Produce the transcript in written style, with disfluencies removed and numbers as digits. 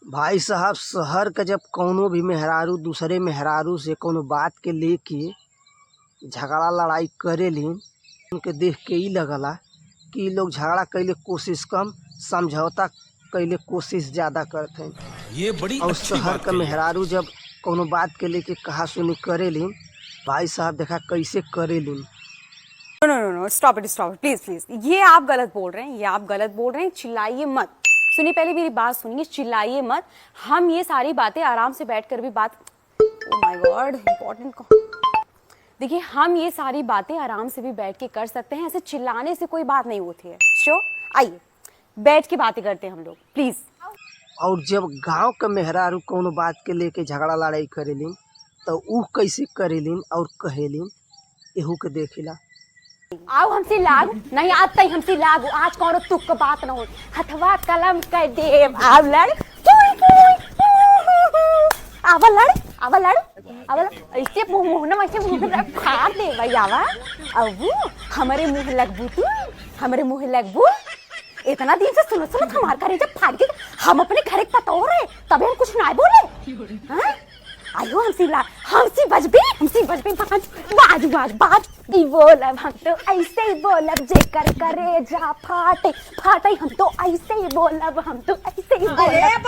भाई साहब शहर का जब कौनो भी मेहरारू दूसरे मेहरारू से कौनो बात के लेके झगड़ा लड़ाई करेली उनके देख के ही लगला कि इ लोग झगड़ा कैले कोशिश कम समझौता कैले कोशिश ज़्यादा करते हैं। ये बड़ी और अच्छी शहर बात का कही है। मेहरारू जब कौनो बात के लेके कहा सुनी करेली भाई साहब देखा कैसे करेली। नो स्टॉप इट प्लीज ये आप गलत बोल रहे हैं, चिल्लाइए मत। सुनिए, पहले मेरी बात सुनिए, चिल्लाइए मत। हम ये सारी बातें आराम से बैठकर भी बात ओह माय गॉड इम्पोर्टेंट देखिए, हम ये सारी बातें आराम से भी बैठ के कर सकते हैं। ऐसे चिल्लाने से कोई बात नहीं होती है। श्योर, आइए बैठ के बातें करते हैं हम लोग, प्लीज। और जब गांव का मेहरारू कौनो बात के लेके झगड़ा लड़ाई करेलिन तो ऊ कैसे करेलिन और कहेलिन एहू के देखेला। आओ हमसे लाग नहीं आता ही हमसे लागू आज कौन तुक बात न हो हथवा कलम कर देव आव लड़ आवा लड़ ऐसे मुंह न ऐसे मुंह फाड़ दे भाई आवा अब हमारे मुंह लगबू इतना दिन से सुनो हमार करे जब फाड़ के हम अपने घर एक पता हो रहे तभी हम कुछ ना बोले। हाँ आयो हमसे बजबे बाज बोलब हम तो ऐसे ही बोलब जेकर करे जा फाटे हम तो ऐसे ही बोलब हम तो ऐसे ही बोलब।